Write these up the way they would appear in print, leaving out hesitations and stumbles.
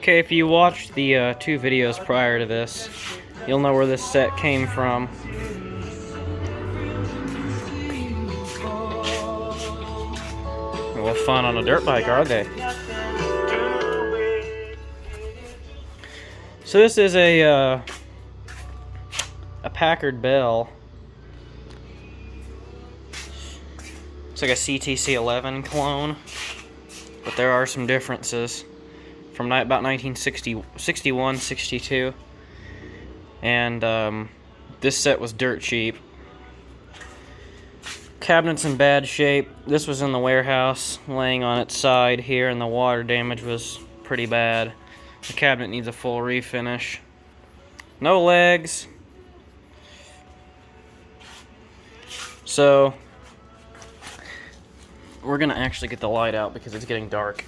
Okay, if you watched the 2 videos prior to this, you'll know where this set came from. Well, fun on a dirt bike, are they? So this is a Packard bell. It's like a CTC-11 clone, but there are some differences from about 1961, 62, and this set was dirt cheap. Cabinet's in bad shape. This was in the warehouse, laying on its side here, and the water damage was pretty bad. The cabinet needs a full refinish. No legs. So we're gonna actually get the light out because it's getting dark.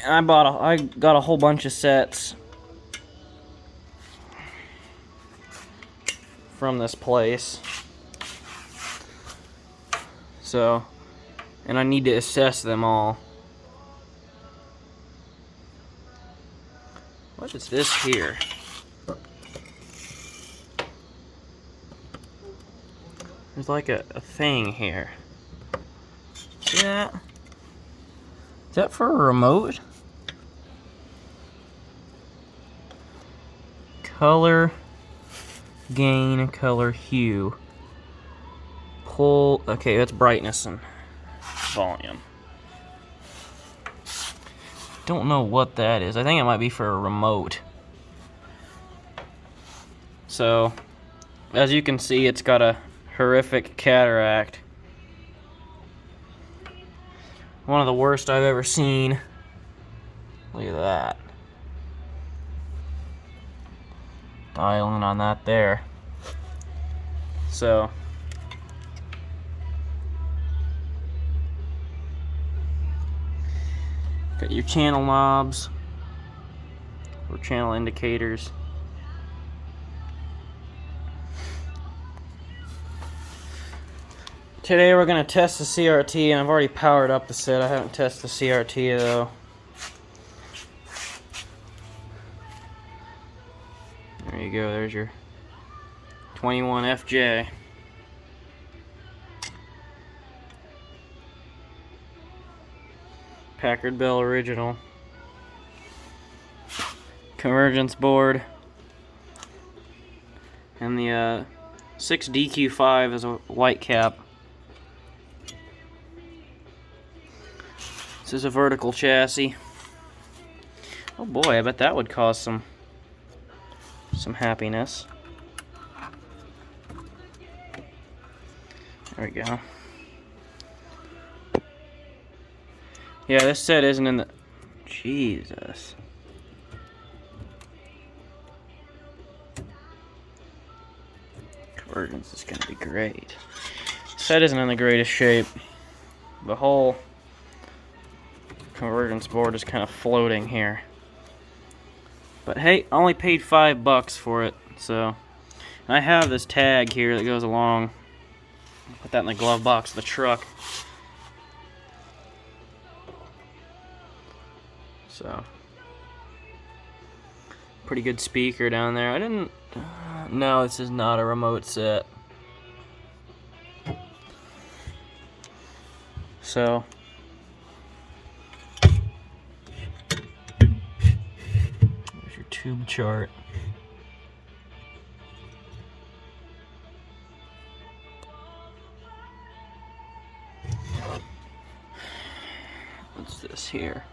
And I got a whole bunch of sets from this place. So, and I need to assess them all. What is this here? There's like a thing here. See that? Is that for a remote? Color, gain, color, hue. Pull, okay, that's brightness and volume. Don't know what that is. I think it might be for a remote. So, as you can see, it's got a horrific cataract. One of the worst I've ever seen. Look at that. Dialing on that there. So, got your channel knobs or channel indicators. Today we're going to test the CRT, and I've already powered up the set. I haven't tested the CRT though. There you go, there's your 21 FJ. Packard Bell original. Convergence board. And the 6DQ5 is a white cap. This is a vertical chassis. Oh boy, I bet that would cause some happiness. There we go. Yeah, this set isn't in the... Jesus. Convergence is going to be great. Set isn't in the greatest shape. The whole convergence board is kind of floating here. But hey, I only paid $5 for it, so... I have this tag here that goes along. Put that in the glove box of the truck. So, pretty good speaker down there. I didn't... No, this is not a remote set. So, there's your tube chart. What's this here?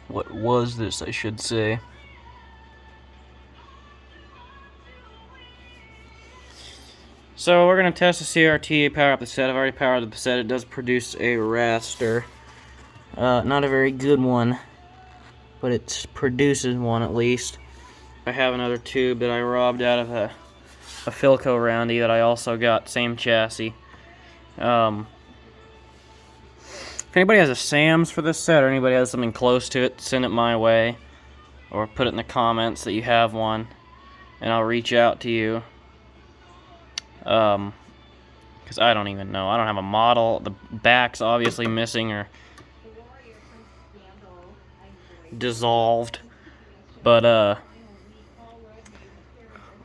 What was this, I should say? So we're going to test the CRT, power up the set. I've already powered up the set. It does produce a raster. Not a very good one, but it produces one at least. I have another tube that I robbed out of a Philco Roundie that I also got, same chassis. If anybody has a SAMS for this set, or anybody has something close to it, send it my way. Or put it in the comments that you have one, and I'll reach out to you. Because I don't even know. I don't have a model. The back's obviously missing, or... dissolved. But,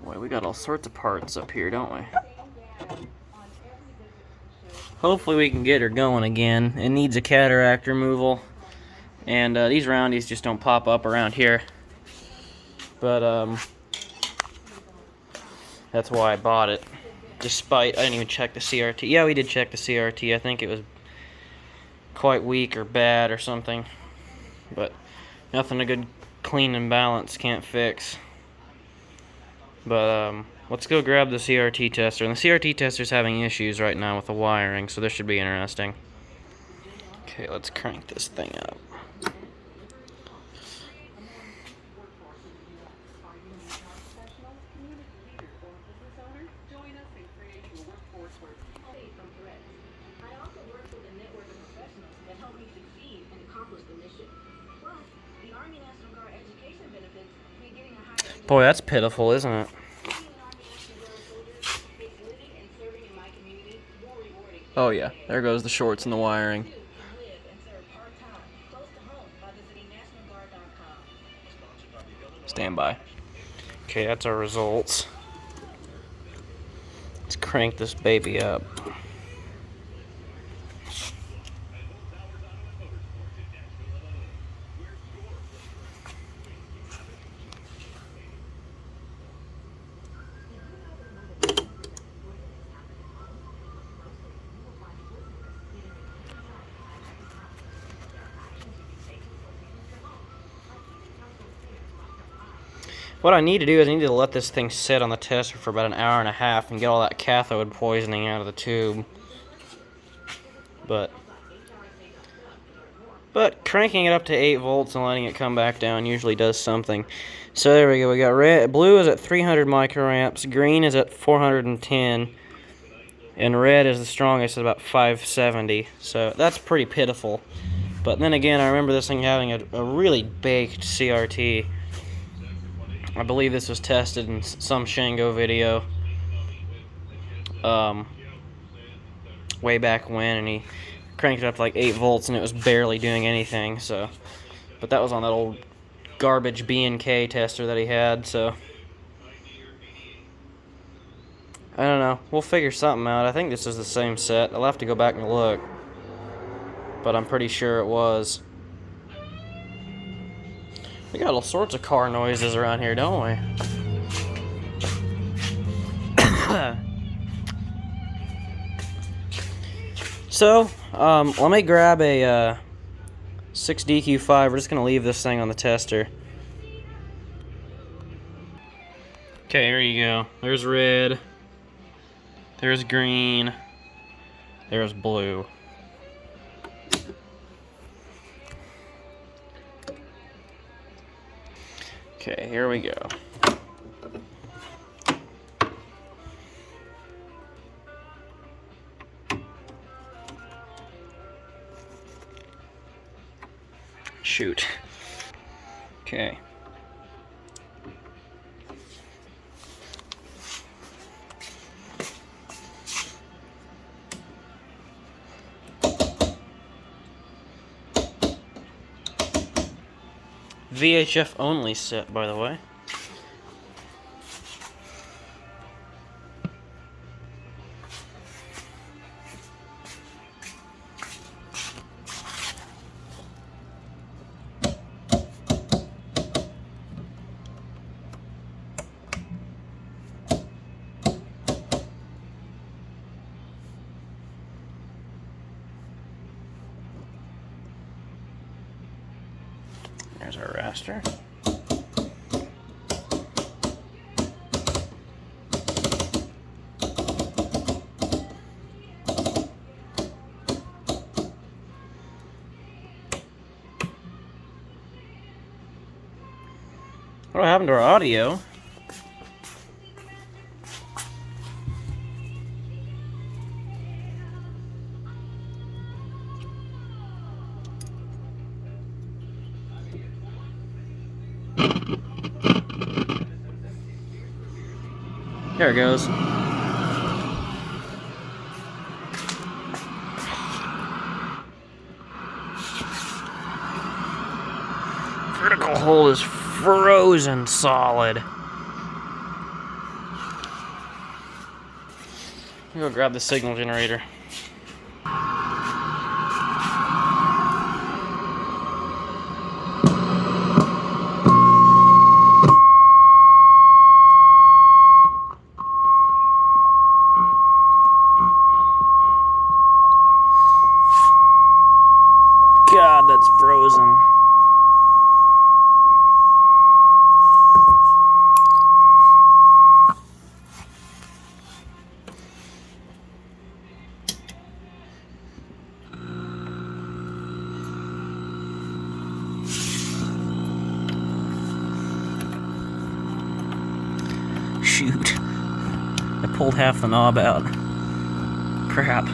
boy, we got all sorts of parts up here, don't we? Hopefully we can get her going again. It needs a cataract removal. And these roundies just don't pop up around here. But, that's why I bought it. Despite, I didn't even check the CRT. Yeah, we did check the CRT. I think it was quite weak or bad or something. But nothing a good clean and balance can't fix. But let's go grab the CRT tester. And the CRT tester's having issues right now with the wiring, so this should be interesting. Okay, let's crank this thing up. Boy, that's pitiful, isn't it? Oh yeah, there goes the shorts and the wiring. Stand by. Okay, that's our results. Let's crank this baby up. What I need to do is I need to let this thing sit on the tester for about an hour and a half and get all that cathode poisoning out of the tube. But cranking it up to 8 volts and letting it come back down usually does something. So there we go. We got red, blue is at 300 microamps, green is at 410, and red is the strongest at about 570. So that's pretty pitiful. But then again, I remember this thing having a really baked CRT. I believe this was tested in some Shango video way back when, and he cranked it up to like 8 volts and it was barely doing anything. So, but that was on that old garbage B&K tester that he had. So I don't know. We'll figure something out. I think this is the same set. I'll have to go back and look, but I'm pretty sure it was. We got all sorts of car noises around here, don't we? So, let me grab a 6DQ5. We're just going to leave this thing on the tester. Okay, here you go. There's red. There's green. There's blue. Okay, here we go. Shoot. Okay. VHF only set, by the way. There's our raster. What happened to our audio? There it goes. Critical hole is frozen solid. I'm gonna go grab the signal generator. God, that's frozen. Shoot. I pulled half the knob out. Crap.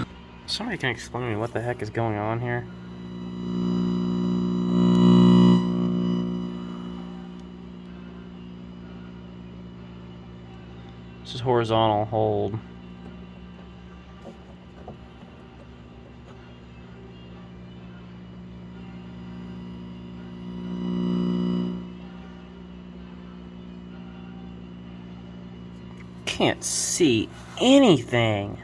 Somebody can explain to me what the heck is going on here? This is horizontal hold. Can't see anything.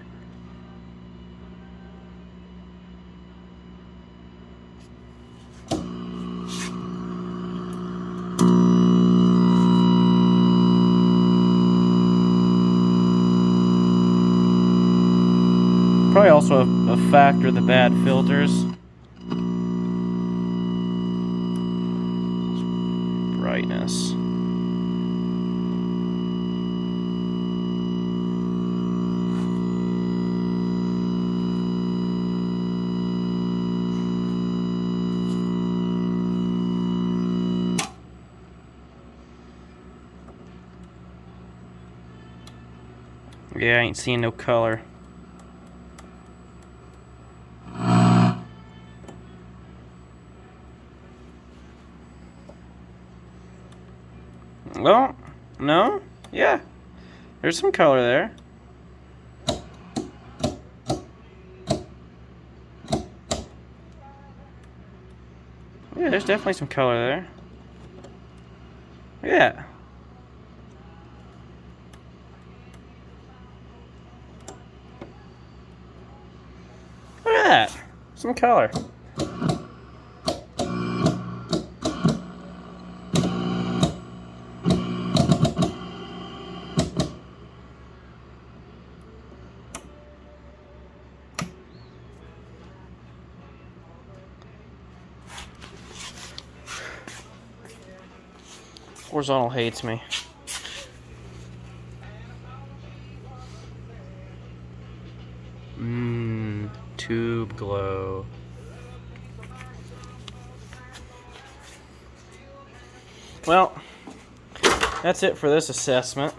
Probably also a factor of the bad filters. Brightness. Yeah, I ain't seeing no color. Well, no? Yeah. There's some color there. Yeah, there's definitely some color there. Yeah. Look at that. Some color. Horizontal hates me. Tube glow. Well, that's it for this assessment.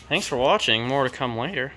Thanks for watching. More to come later.